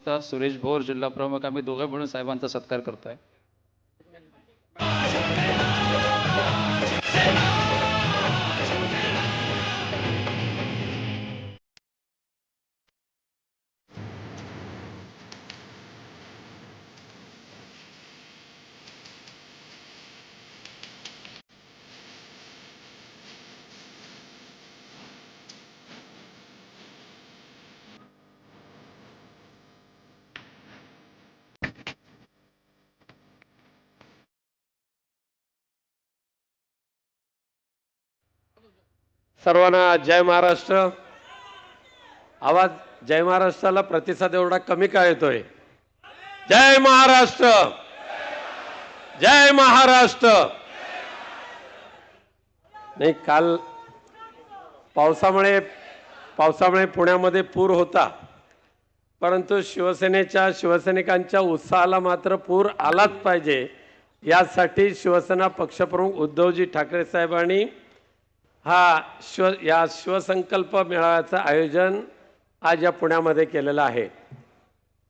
प्रवक्ता सुरेश भोर, जिल्हा प्रमुख, आम्ही दोघे मिळून साहेबांचा सत्कार करतोय. सर्वांना जय महाराष्ट्र. आवाज जय महाराष्ट्राला प्रतिसाद एवढा कमी का येतोय? जय महाराष्ट्र, जय महाराष्ट्र. नाही, काल पावसामुळे पुण्यामध्ये पूर होता, परंतु शिवसैनिकांच्या उत्साहाला मात्र पूर आलाच पाहिजे यासाठी शिवसेना पक्षप्रमुख उद्धवजी ठाकरे साहेबांनी या शिवसंकल्प मेळाव्याचं आयोजन आज या पुण्यामध्ये केलेलं आहे.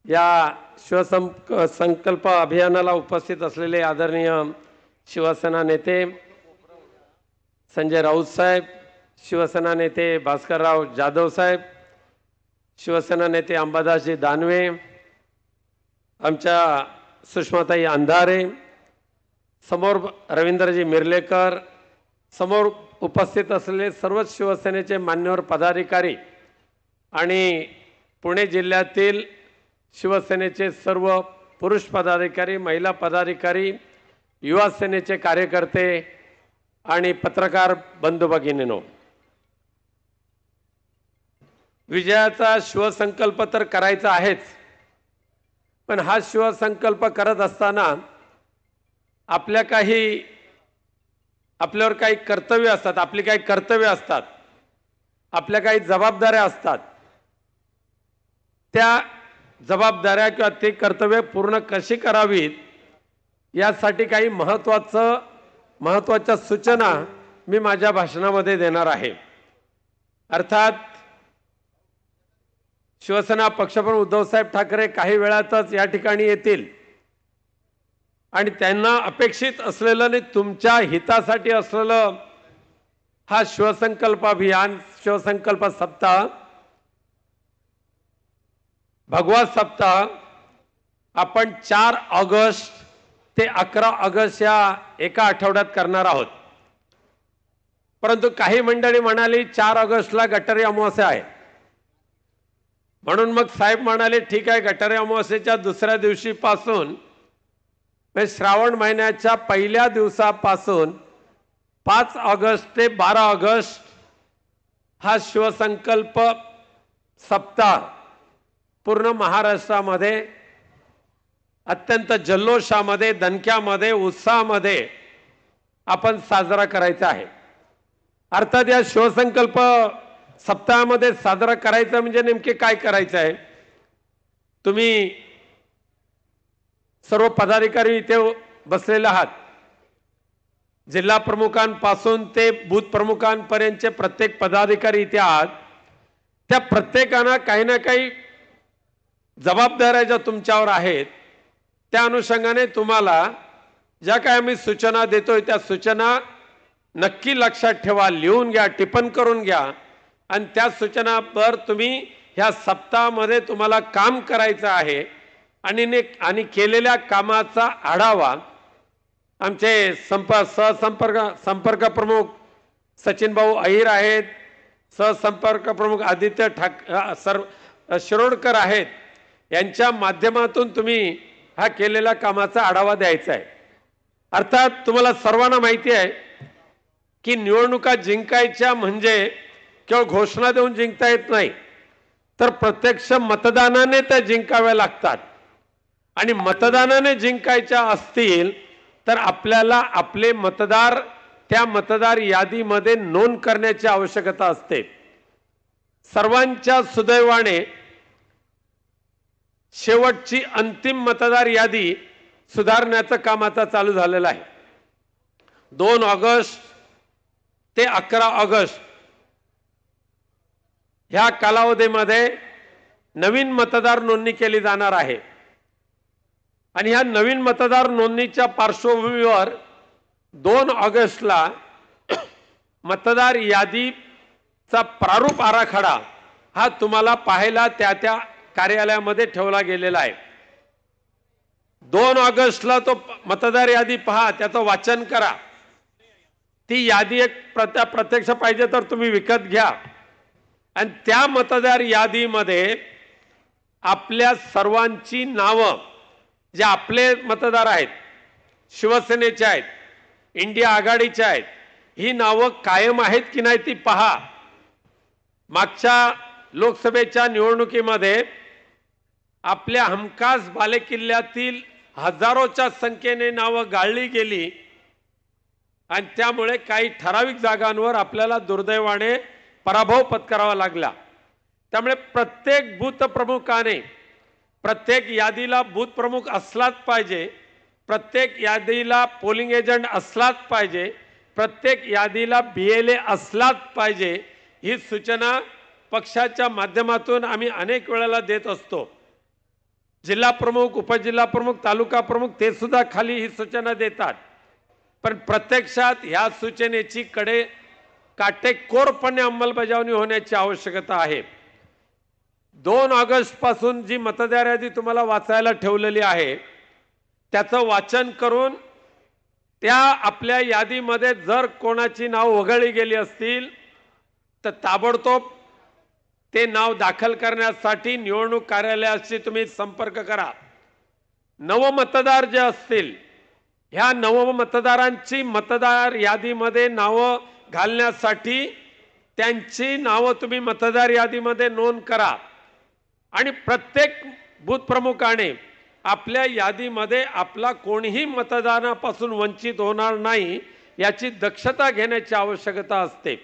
या शिवसंकल्प अभियानाला उपस्थित असलेले आदरणीय शिवसेना नेते संजय राऊत साहेब, शिवसेना नेते भास्करराव जाधव साहेब, शिवसेना नेते अंबादासजी दानवे, आमच्या सुषमाताई अंधारे, समोर रवींद्रजी मिर्लेकर, समोर उपस्थित असलेले सर्व शिवसेनेचे मान्यवर पदाधिकारी आणि पुणे जिल्ह्यातील शिवसेनेचे सर्व पुरुष पदाधिकारी, महिला पदाधिकारी, युवा सेनेचे कार्यकर्ते आणि पत्रकार बंधू भगिनींनो, विजयाचा शिवसंकल्प तर करायचा आहेच, पण हा शिवसंकल्प करत असताना आपल्यावर काही कर्तव्य असतात, आपली काही कर्तव्य असतात, आपल्या काही जबाबदाऱ्या असतात. त्या जबाबदाऱ्या किंवा ते कर्तव्य पूर्ण कशी करावीत यासाठी काही महत्त्वाच्या सूचना मी माझ्या भाषणामध्ये देणार आहे. अर्थात शिवसेना पक्षप्रमुख उद्धवसाहेब ठाकरे काही वेळातच या ठिकाणी येतील आणि त्यांना अपेक्षित असलेलं आणि तुमच्या हितासाठी असलेलं हा शिवसंकल्प अभियान, शिवसंकल्प सप्ताह, भगवा सप्ताह आपण 4 ऑगस्ट ते 11 ऑगस्ट या एका आठवड्यात करणार आहोत. परंतु काही मंडळी म्हणाली 4 ऑगस्टला गटारी अमावास्या आहे, म्हणून मग साहेब म्हणाले ठीक आहे, गटारी अमावास्येच्या दुसऱ्या दिवशीपासून श्रावण महिन्याच्या पहिल्या दिवसापासून 5 ऑगस्ट ते 12 ऑगस्ट हा शिवसंकल्प सप्ताह पूर्ण महाराष्ट्रामध्ये अत्यंत जल्लोषामध्ये, दणक्यामध्ये, उत्साहामध्ये आपण साजरा करायचा आहे. अर्थात या शिवसंकल्प सप्ताहामध्ये साजरा करायचं म्हणजे नेमके काय करायचं आहे? तुम्ही सर्व पदाधिकारी इथे बसलेले आहात. जिल्हा प्रमुखांपासून ते बूथ प्रमुखांपर्यंतचे प्रत्येक पदाधिकारी इथे आहात. त्या प्रत्येकानं काही ना काही जबाबदाऱ्या ज्या तुमच्यावर आहेत, त्या अनुषंगाने तुम्हाला ज्या काही आम्ही सूचना देतोय त्या सूचना नक्की लक्षात ठेवा, लिहून घ्या, टिप्पण करून घ्या आणि त्या सूचनावर तुम्ही ह्या सप्ताहामध्ये तुम्हाला काम करायचं आहे आणि केलेल्या कामाचा आढावा आमचे संपर्क प्रमुख सचिन भाऊ अहिर आहेत, सहसंपर्क प्रमुख आदित्य शिरोडकर आहेत, यांच्या माध्यमातून तुम्ही हा केलेल्या कामाचा आढावा द्यायचा आहे. अर्थात तुम्हाला सर्वांना माहिती आहे की निवडणुका जिंकायच्या म्हणजे केवळ घोषणा देऊन जिंकता येत नाही, तर प्रत्यक्ष मतदानाने त्या जिंकाव्या लागतात. आणि मतदानाने जिंकायच्या असतील तर आपल्याला आपले मतदार त्या मतदार यादीमध्ये नोंद करण्याची आवश्यकता असते. सर्वांच्या सुदैवाने शेवटची अंतिम मतदार यादी सुधारण्याचं काम आता चालू झालेलं आहे. 2 ऑगस्ट ते 11 ऑगस्ट ह्या कालावधीमध्ये नवीन मतदार नोंदणी केली जाणार आहे आणि ह्या नवीन मतदार नोंदणीच्या पार्श्वभूमीवर 2 ऑगस्टला मतदार यादीचा प्रारूप आराखडा हा तुम्हाला पाहायला त्या कार्यालयामध्ये ठेवला गेलेला आहे। 2 ऑगस्टला तो मतदार यादी पहा, त्याचं वाचन करा। ती यादी एक प्रत्यक्ष पाहिजे तर तुम्ही विकत घ्या आणि त्या मतदार यादीमध्ये आपल्या सर्वांची नावं, जे आपले मतदार आहेत, शिवसेनेचे आहेत, इंडिया आघाडीचे आहेत, ही नावं कायम आहेत की नाही ती पहा। मागच्या लोकसभेच्या निवडणुकीमध्ये आपल्या हमखास बालेकिल्ल्यातील हजारोच्या संख्येने नावं गाळली गेली आणि त्यामुळे काही ठराविक जागांवर आपल्याला दुर्दैवाने पराभव पत्करावा लागला। त्यामुळे प्रत्येक बूथ प्रमुखाने प्रत्येक यादीला बूथ प्रमुख असलाच पाहिजे, प्रत्येक यादीला पोलिंग एजंट असलाच पाहिजे, प्रत्येक यादीला BLA असलाच पाहिजे, ही सूचना पक्षाच्या माध्यमातून आम्ही अनेक वेळेला देत असतो। जिल्हा प्रमुख, उपजिल्हा प्रमुख, तालुका प्रमुख ते सुद्धा खाली ही सूचना देतात, पण प्रत्यक्षात ह्या सूचनेची काटेकोरपणे अंमलबजावणी होण्याची आवश्यकता आहे। 2 ऑगस्ट पासून जी मतदार यादी तुम्हाला वाचायला ठेवलेली आहे त्याचं वाचन करून त्या आपल्या यादीमध्ये जर कोणाची नाव वगळली गेली असतील तर ताबडतोब ते नाव दाखल करण्यासाठी निवडणूक कार्यालयाशी तुम्ही संपर्क करा। नवमतदार जे असतील, ह्या नवमतदारांची मतदार यादीमध्ये नावं घालण्यासाठी त्यांची नावं तुम्ही मतदार यादीमध्ये नोंद करा आणि प्रत्येक बूथ प्रमुखाने आपल्या यादीमध्ये आपला कोणीही मतदानापासून वंचित होणार नाही याची दक्षता घेण्याची आवश्यकता असते।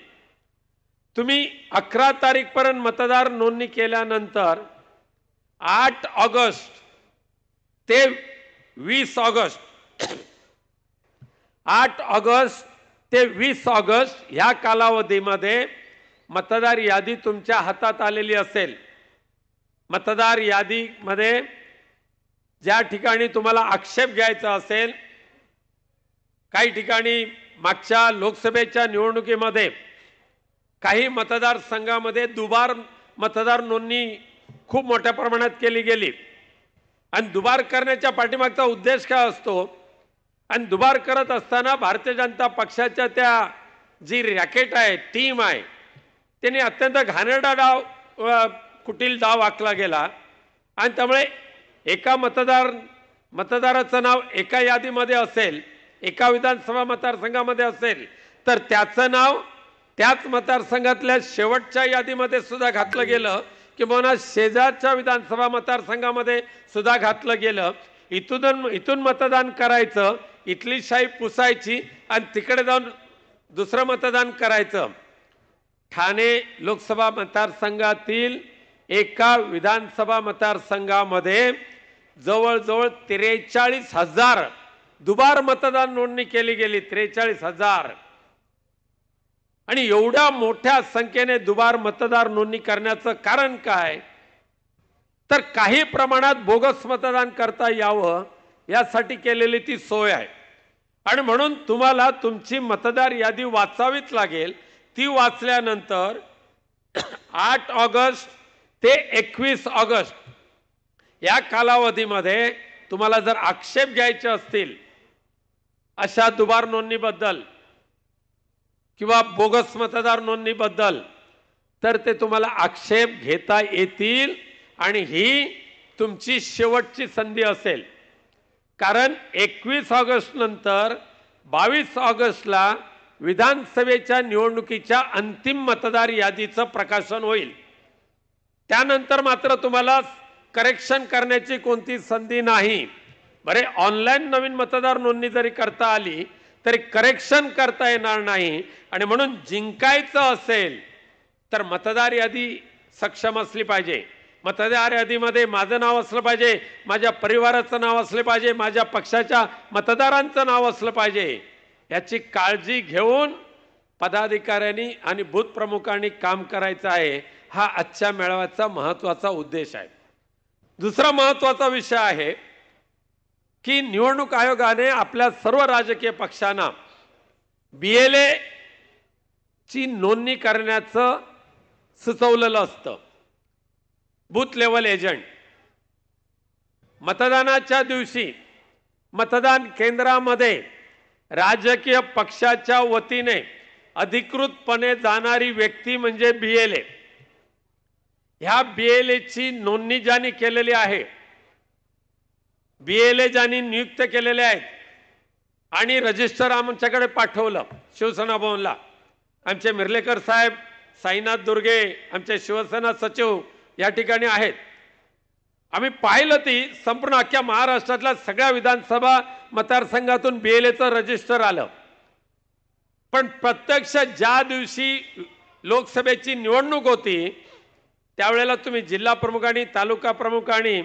तुम्ही 11 तारीखपर्यंत मतदार नोंदणी केल्यानंतर 8 ऑगस्ट ते 20 ऑगस्ट 8 ऑगस्ट ते 20 ऑगस्ट ह्या कालावधीमध्ये मतदार यादी तुमच्या हातात आलेली असेल। मतदार यादीमध्ये ज्या ठिकाणी तुम्हाला आक्षेप घ्यायचा असेल, काही ठिकाणी मागच्या लोकसभेच्या निवडणुकीमध्ये काही मतदारसंघामध्ये दुबार मतदार नोंदणी खूप मोठ्या प्रमाणात केली गेली आणि दुबार करण्याच्या पाठीमागचा उद्देश काय असतो आणि दुबार करत असताना भारतीय जनता पक्षाच्या त्या जी रॅकेट आहे, टीम आहे, त्यांनी अत्यंत घाणेरडा डाव, कुटील डाव आखला गेला आणि त्यामुळे एका मतदाराचं नाव एका यादीमध्ये असेल, एका विधानसभा मतदारसंघामध्ये असेल तर त्याचं नाव त्याच मतदारसंघातल्या शेवटच्या यादीमध्ये सुद्धा घातलं गेलं किंवा शेजारच्या विधानसभा मतदारसंघामध्ये सुद्धा घातलं गेलं। इथून मतदान करायचं, इथली शाई पुसायची आणि तिकडे जाऊन दुसरं मतदान करायचं। ठाणे लोकसभा मतदारसंघातील एका विधानसभा मतदारसंघामध्ये जवळजवळ 43,000 दुबार मतदान नोंदणी केली गेली। 43,000 आणि एवढ्या मोठ्या संख्येने दुबार मतदार नोंदणी करण्याचं कारण काय तर काही प्रमाणात बोगस मतदान करता यावं यासाठी केलेली ती सोय आहे आणि म्हणून तुम्हाला तुमची मतदार यादी वाचावीच लागेल। ती वाचल्यानंतर 8 ऑगस्ट ते 21 ऑगस्ट या कालावधीमध्ये तुम्हाला जर आक्षेप घ्यायचे असतील अशा दुबार नोंदणीबद्दल किंवा बोगस मतदार नोंदणीबद्दल तर ते तुम्हाला आक्षेप घेता येतील आणि ही तुमची शेवटची संधी असेल। कारण 21 ऑगस्ट नंतर 22 ऑगस्टला विधानसभेच्या निवडणुकीच्या अंतिम मतदार यादीचं प्रकाशन होईल। त्यानंतर मात्र तुम्हाला करेक्शन करण्याची कोणती संधी नाही। बरे, ऑनलाईन नवीन मतदार नोंदणी जरी करता आली तरी करेक्शन करता येणार नाही आणि म्हणून जिंकायचं असेल तर मतदार यादी सक्षम असली पाहिजे। मतदार यादीमध्ये माझं नाव असलं पाहिजे, माझ्या परिवाराचं नाव असलं पाहिजे, माझ्या पक्षाच्या मतदारांचं नाव असलं पाहिजे। याची काळजी घेऊन पदाधिकाऱ्यांनी आणि बूथ प्रमुखांनी काम करायचं आहे। हा आजच्या मेळाव्याचा महत्त्वाचा उद्देश आहे. दुसरा महत्त्वाचा विषय आहे की निवडणूक आयोगाने आपल्या सर्व राजकीय पक्षांना BLA ची नोंदणी करण्याचं सुचवलेलं असतं. बूथ लेवल एजंट मतदानाच्या दिवशी मतदान केंद्रामध्ये राजकीय पक्षाच्या वतीने अधिकृतपणे जाणारी व्यक्ती म्हणजे BLA. ह्या BLA ची नोंदणी ज्यांनी केलेली आहे, BLA ज्यांनी नियुक्त केलेले आहेत आणि रजिस्टर आमच्याकडे पाठवलं शिवसेना भवनला. आमचे मिर्लेकर साहेब, साईनाथ दुर्गे, आमचे शिवसेना सचिव या ठिकाणी आहेत. आम्ही पाहिलं ती संपूर्ण अख्ख्या महाराष्ट्रातल्या सगळ्या विधानसभा मतदारसंघातून BLAचं रजिस्टर आलं. पण प्रत्यक्ष ज्या दिवशी लोकसभेची निवडणूक होती त्यावेळेला तुम्ही जिल्हा प्रमुखांनी, तालुका प्रमुखांनी,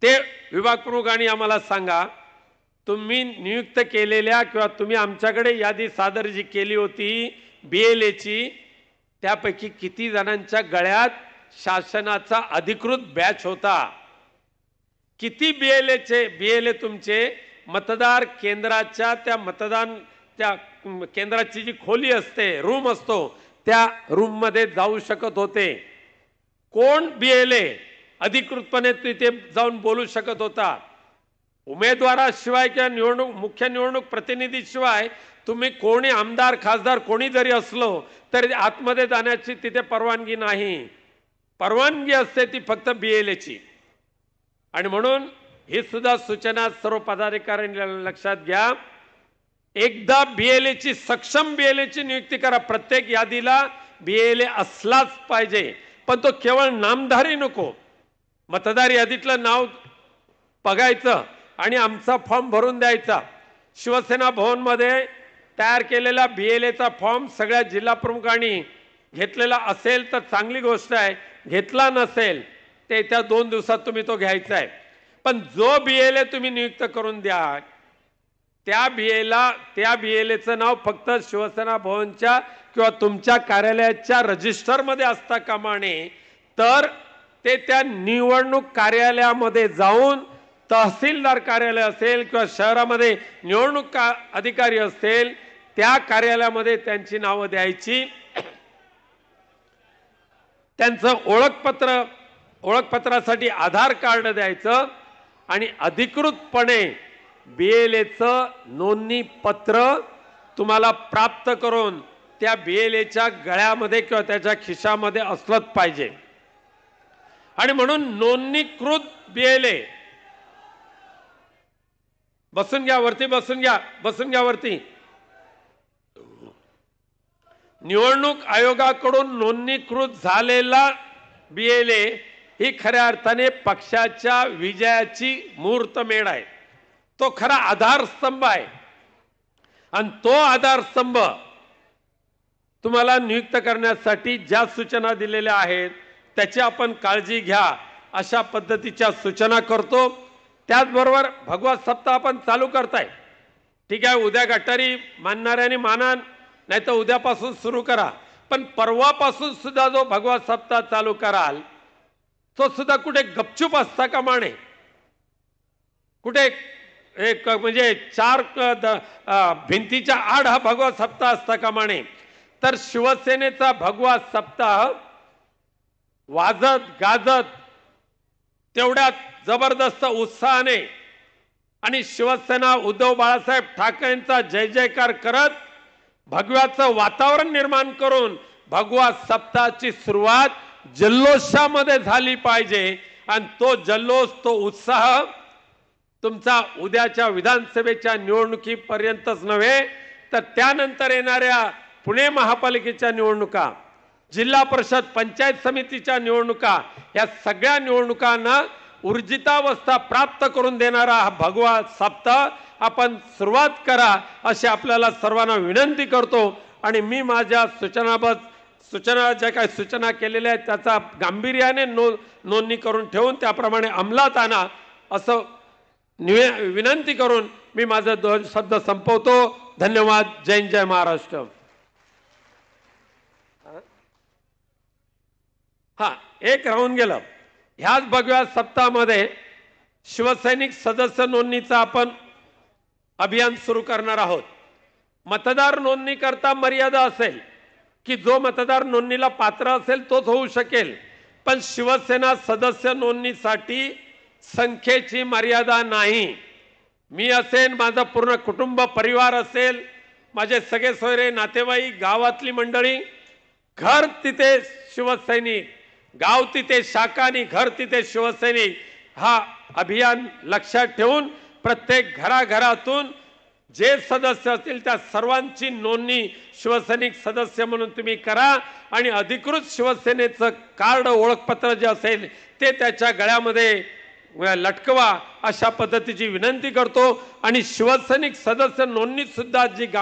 ते विभाग प्रमुखांनी आम्हाला सांगा, तुम्ही नियुक्त केलेल्या किंवा तुम्ही आमच्याकडे यादी सादर जी केली होती BLAची, त्यापैकी किती जणांच्या गळ्यात शासनाचा अधिकृत बॅच होता? किती BLA तुमचे मतदार केंद्राच्या त्या केंद्राची जी खोली असते, रूम असतो, त्या रूम मध्ये जाऊ शकत होते? कोण BLA अधिकृतपणे तिथे जाऊन बोलू शकत होता? उमेदवाराशिवाय किंवा मुख्य निवडणूक प्रतिनिधीशिवाय तुम्ही कोणी आमदार, खासदार कोणी जरी असलो तरी आतमध्ये जाण्याची तिथे परवानगी नाही. परवानगी असते ती फक्त BLAची. आणि म्हणून ही सुद्धा सूचना सर्व पदाधिकाऱ्यांनी लक्षात घ्या. एकदा BLAची, सक्षम BLAची नियुक्ती करा. प्रत्येक यादीला BLA असलाच पाहिजे, पण तो केवळ नामधारी नको. मतदार यादीतलं नाव बघायचं आणि आमचा फॉर्म भरून द्यायचा. शिवसेना भवनमध्ये तयार केलेला BLAचा फॉर्म सगळ्या जिल्हा प्रमुखांनी घेतलेला असेल तर चांगली गोष्ट आहे, घेतला नसेल ते त्या 2 दिवसात तुम्ही तो घ्यायचा आहे. पण जो BLA तुम्ही नियुक्त करून द्या, त्या BLAचं नाव फक्त शिवसेना भवनच्या किंवा तुमच्या कार्यालयाच्या रजिस्टरमध्ये असता कामा नये, तर ते त्या निवडणूक कार्यालयामध्ये जाऊन, तहसीलदार कार्यालय असेल किंवा शहरामध्ये निवडणूक अधिकारी असेल त्या कार्यालयामध्ये त्यांची नावं द्यायची. त्यांचं ओळखपत्रासाठी आधार कार्ड द्यायचं आणि अधिकृतपणे BLAचं नोंदणी पत्र तुम्हाला प्राप्त करून त्या BLAच्या गळ्यामध्ये किंवा त्याच्या खिशामध्ये असलंच पाहिजे. आणि म्हणून नोंदणीकृत BLA, बसून घ्या वरती. निवडणूक आयोगाकडून नोंदणीकृत झालेला BLA ही खऱ्या अर्थाने पक्षाच्या विजयाची मुहूर्तमेढ आहे. तो खरा आधारस्तंभ आहे. आणि तो आधारस्तंभ तुम्हाला नियुक्त करण्यासाठी ज्या सूचना दिलेल्या आहेत त्याची आपण काळजी घ्या, अशा पद्धतीच्या सूचना करतो. त्याचबरोबर भगवा सप्ताह आपण चालू करताय. ठीक आहे, उद्या गटारी मानणाऱ्यांनी माना, नाही तर उद्यापासून सुरू करा. पण परवापासून सुद्धा जो भगवा सप्ताह चालू कराल तो सुद्धा कुठे गपचूप असता कामा नये. कुठे एक म्हणजे 4 भिंतीच्या आड हा भगवा सप्ताह असता कामा नये. तर शिवसेनेचा भगवा सप्ताह वाजत गाजत तेवढ्यात जबरदस्त उत्साहाने आणि शिवसेना उद्धव बाळासाहेब ठाकरेंचा जय जयकार करत भगव्याचं वातावरण निर्माण करून भगवा सप्ताहाची सुरुवात जल्लोषामध्ये झाली पाहिजे. आणि तो जल्लोष, तो उत्साह तुमचा उद्याच्या विधानसभेच्या निवडणुकीपर्यंतच नव्हे तर त्यानंतर येणाऱ्या पुणे महापालिकेच्या निवडणुका, जिल्हा परिषद, पंचायत समितीच्या निवडणुका, या सगळ्या निवडणुकांना ऊर्जितावस्था प्राप्त करून देणारा हा भगवा सप्ताह आपण सुरुवात करा अशी आपल्याला सर्वांना विनंती करतो. आणि मी माझ्या सूचना ज्या काही सूचना केलेल्या आहेत त्याचा गांभीर्याने नोंदणी करून ठेवून त्याप्रमाणे अंमलात आणा असं विनंती करून मी माझे 2 शब्द संपवतो. धन्यवाद. जय हिंद, जय महाराष्ट्र. हा एक राहून गेलं. ह्याच भगव्या सप्ताहामध्ये शिवसैनिक सदस्य नोंदणीचं आपण अभियान सुरू करणार आहोत. मतदार नोंदणी करता मर्यादा असेल की जो मतदार नोंदणीला पात्र असेल तोच होऊ शकेल, पण शिवसेना सदस्य नोंदणीसाठी संख्येची मर्यादा नाही. मी असेल, माझं पूर्ण कुटुंब परिवार असेल, माझे सगळे सोयरे नातेवाईक, गावातली मंडळी, घर तिथे शिवसैनिक, गाव तिथे शाखा आणि घर तिथे शिवसैनिक, हा अभियान लक्षात ठेवून प्रत्येक घराघरातून जे सदस्य असतील त्या सर्वांची नोंदणी शिवसैनिक सदस्य म्हणून तुम्ही करा आणि अधिकृत शिवसेनेचं कार्ड ओळखपत्र जे असेल ते त्याच्या गळ्यामध्ये लटकवा, अशा पद्धतीची विनंती करतो. आणि शिवसैनिक सदस्य नोंदणीत सुद्धा जी